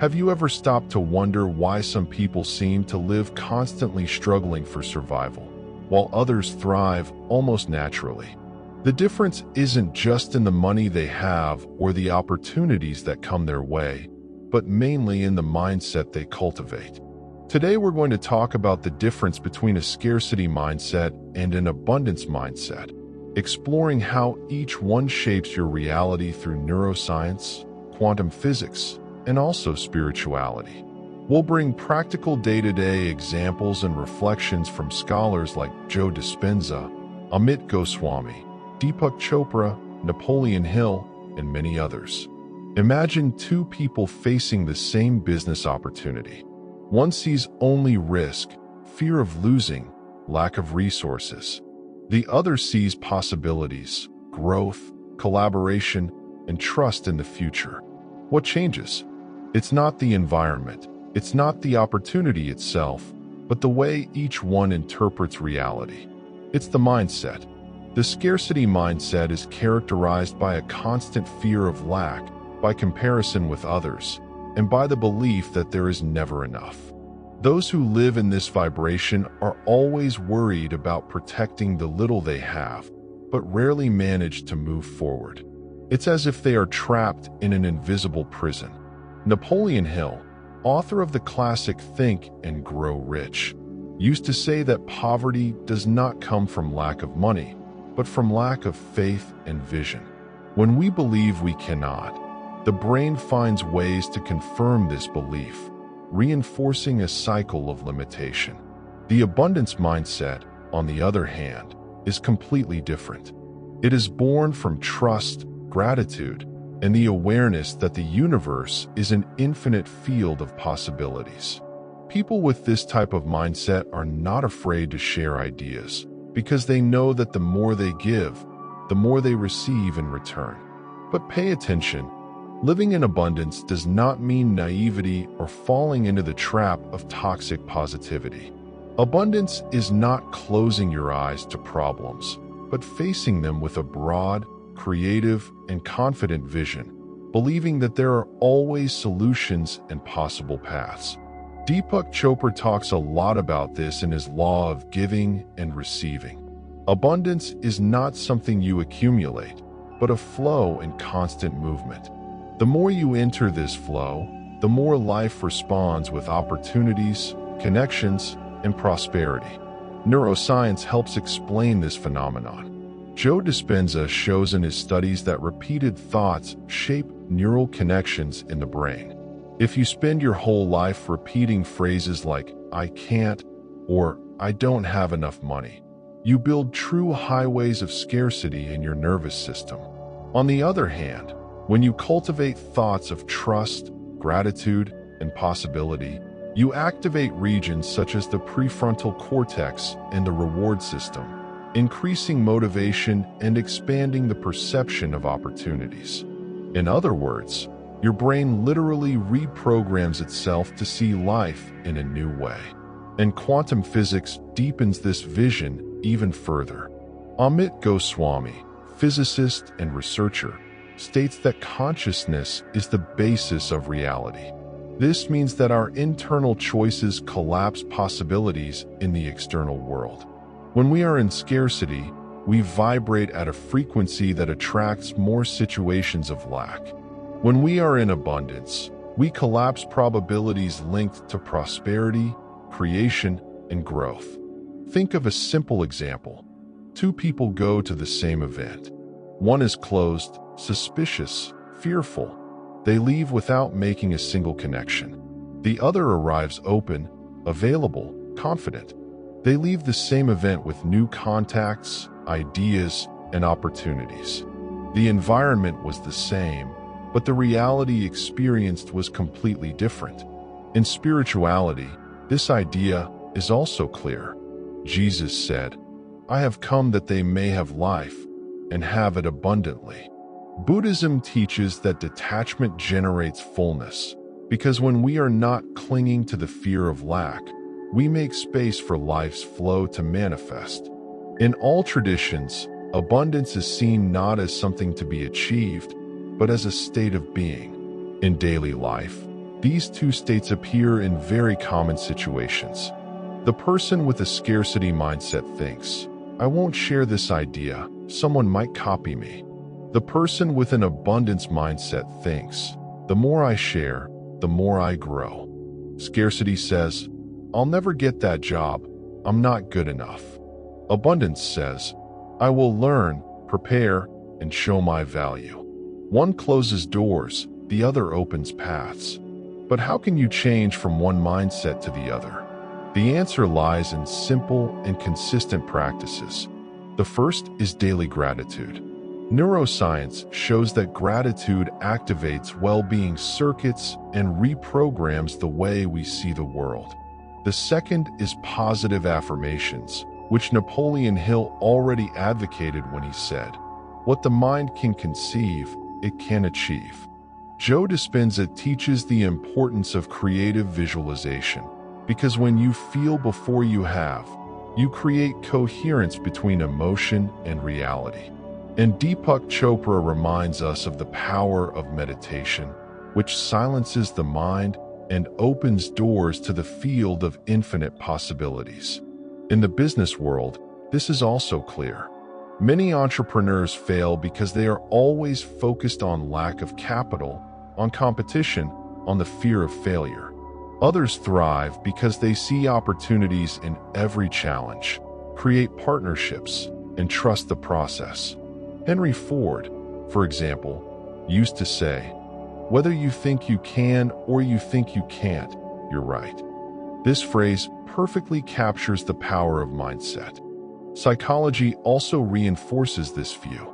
Have you ever stopped to wonder why some people seem to live constantly struggling for survival, while others thrive almost naturally? The difference isn't just in the money they have or the opportunities that come their way, but mainly in the mindset they cultivate. Today we're going to talk about the difference between a scarcity mindset and an abundance mindset, exploring how each one shapes your reality through neuroscience, quantum physics, and also spirituality. We'll bring practical day-to-day examples and reflections from scholars like Joe Dispenza, Amit Goswami, Deepak Chopra, Napoleon Hill, and many others. Imagine two people facing the same business opportunity. One sees only risk, fear of losing, lack of resources. The other sees possibilities, growth, collaboration, and trust in the future. What changes? It's not the environment, it's not the opportunity itself, but the way each one interprets reality. It's the mindset. The scarcity mindset is characterized by a constant fear of lack, by comparison with others, and by the belief that there is never enough. Those who live in this vibration are always worried about protecting the little they have, but rarely manage to move forward. It's as if they are trapped in an invisible prison. Napoleon Hill, author of the classic Think and Grow Rich, used to say that poverty does not come from lack of money, but from lack of faith and vision. When we believe we cannot, the brain finds ways to confirm this belief, reinforcing a cycle of limitation. The abundance mindset, on the other hand, is completely different. It is born from trust, gratitude, and the awareness that the universe is an infinite field of possibilities. People with this type of mindset are not afraid to share ideas, because they know that the more they give, the more they receive in return. But pay attention. Living in abundance does not mean naivety or falling into the trap of toxic positivity. Abundance is not closing your eyes to problems, but facing them with a broad, creative, and confident vision, believing that there are always solutions and possible paths. Deepak Chopra talks a lot about this in his law of giving and receiving. Abundance is not something you accumulate, but a flow and constant movement. The more you enter this flow, the more life responds with opportunities, connections, and prosperity. Neuroscience helps explain this phenomenon. Joe Dispenza shows in his studies that repeated thoughts shape neural connections in the brain. If you spend your whole life repeating phrases like, "I can't," or "I don't have enough money," you build true highways of scarcity in your nervous system. On the other hand, when you cultivate thoughts of trust, gratitude, and possibility, you activate regions such as the prefrontal cortex and the reward system, increasing motivation and expanding the perception of opportunities. In other words, your brain literally reprograms itself to see life in a new way. And quantum physics deepens this vision even further. Amit Goswami, physicist and researcher, states that consciousness is the basis of reality. This means that our internal choices collapse possibilities in the external world. When we are in scarcity, we vibrate at a frequency that attracts more situations of lack. When we are in abundance, we collapse probabilities linked to prosperity, creation, and growth. Think of a simple example. Two people go to the same event. One is closed, suspicious, fearful. They leave without making a single connection. The other arrives open, available, confident. They leave the same event with new contacts, ideas, and opportunities. The environment was the same, but the reality experienced was completely different. In spirituality, this idea is also clear. Jesus said, "I have come that they may have life and have it abundantly." Buddhism teaches that detachment generates fullness, because when we are not clinging to the fear of lack, we make space for life's flow to manifest. In all traditions, abundance is seen not as something to be achieved, but as a state of being. In daily life, These two states appear in very common situations. The person with a scarcity mindset thinks, "I won't share this idea, someone might copy me." The person with an abundance mindset thinks, "The more I share, the more I grow." Scarcity says, "I'll never get that job, I'm not good enough." Abundance says, "I will learn, prepare, and show my value." One closes doors, the other opens paths. But how can you change from one mindset to the other? The answer lies in simple and consistent practices. The first is daily gratitude. Neuroscience shows that gratitude activates well-being circuits and reprograms the way we see the world. The second is positive affirmations, which Napoleon Hill already advocated when he said, "What the mind can conceive, it can achieve." Joe Dispenza teaches the importance of creative visualization, because when you feel before you have, you create coherence between emotion and reality. And Deepak Chopra reminds us of the power of meditation, which silences the mind and opens doors to the field of infinite possibilities. In the business world, this is also clear. Many entrepreneurs fail because they are always focused on lack of capital, on competition, on the fear of failure. Others thrive because they see opportunities in every challenge, create partnerships, and trust the process. Henry Ford, for example, used to say, "Whether you think you can or you think you can't, you're right." This phrase perfectly captures the power of mindset. Psychology also reinforces this view.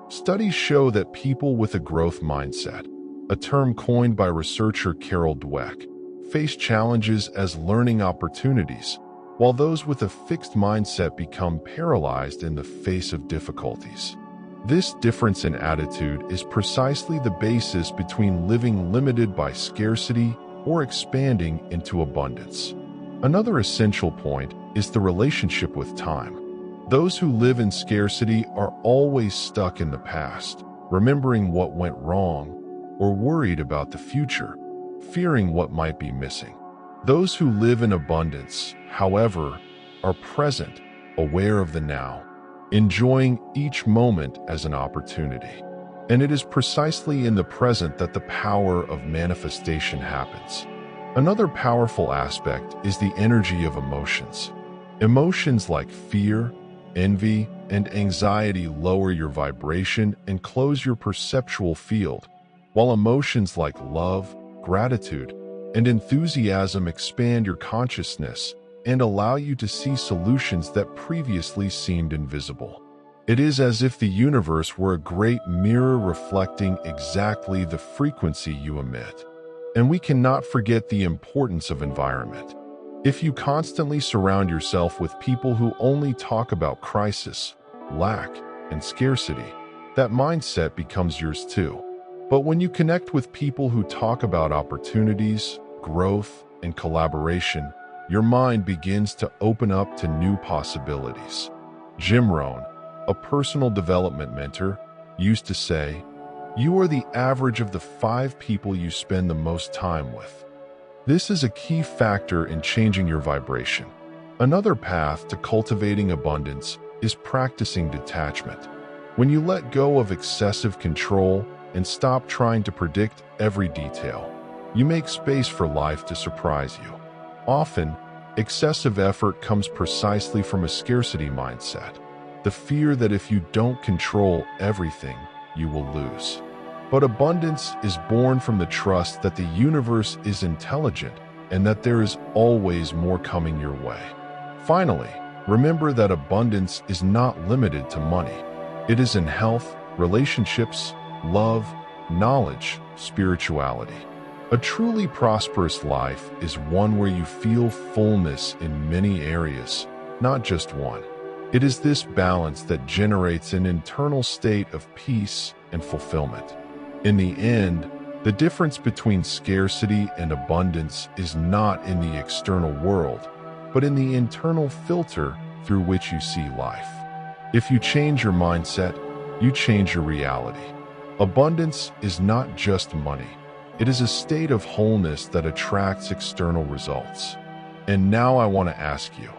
Studies show that people with a growth mindset, a term coined by researcher Carol Dweck, face challenges as learning opportunities, while those with a fixed mindset become paralyzed in the face of difficulties. This difference in attitude is precisely the basis between living limited by scarcity or expanding into abundance. Another essential point is the relationship with time. Those who live in scarcity are always stuck in the past, remembering what went wrong, or worried about the future, fearing what might be missing. Those who live in abundance, however, are present, aware of the now, enjoying each moment as an opportunity. And it is precisely in the present that the power of manifestation happens. Another powerful aspect is the energy of emotions. Emotions like fear, envy, and anxiety lower your vibration and close your perceptual field, while emotions like love, gratitude, and enthusiasm expand your consciousness and allow you to see solutions that previously seemed invisible. It is as if the universe were a great mirror reflecting exactly the frequency you emit. And we cannot forget the importance of environment. If you constantly surround yourself with people who only talk about crisis, lack, and scarcity, that mindset becomes yours too. But when you connect with people who talk about opportunities, growth, and collaboration, your mind begins to open up to new possibilities. Jim Rohn, a personal development mentor, used to say, "You are the average of the 5 people you spend the most time with." This is a key factor in changing your vibration. Another path to cultivating abundance is practicing detachment. When you let go of excessive control and stop trying to predict every detail, you make space for life to surprise you. Often, excessive effort comes precisely from a scarcity mindset, the fear that if you don't control everything, you will lose. But abundance is born from the trust that the universe is intelligent and that there is always more coming your way. Finally, remember that abundance is not limited to money. It is in health, relationships, love, knowledge, spirituality. A truly prosperous life is one where you feel fullness in many areas, not just one. It is this balance that generates an internal state of peace and fulfillment. In the end, the difference between scarcity and abundance is not in the external world, but in the internal filter through which you see life. If you change your mindset, you change your reality. Abundance is not just money. It is a state of wholeness that attracts external results. And now I want to ask you,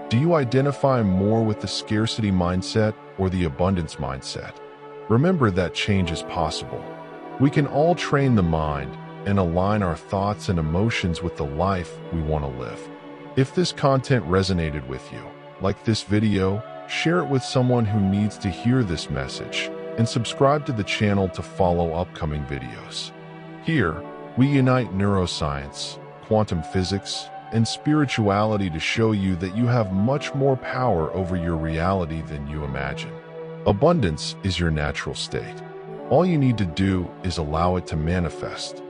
do you identify more with the scarcity mindset or the abundance mindset? Remember that change is possible. We can all train the mind and align our thoughts and emotions with the life we want to live. If this content resonated with you, like this video, share it with someone who needs to hear this message, and subscribe to the channel to follow upcoming videos. Here, we unite neuroscience, quantum physics, and spirituality to show you that you have much more power over your reality than you imagine. Abundance is your natural state. All you need to do is allow it to manifest.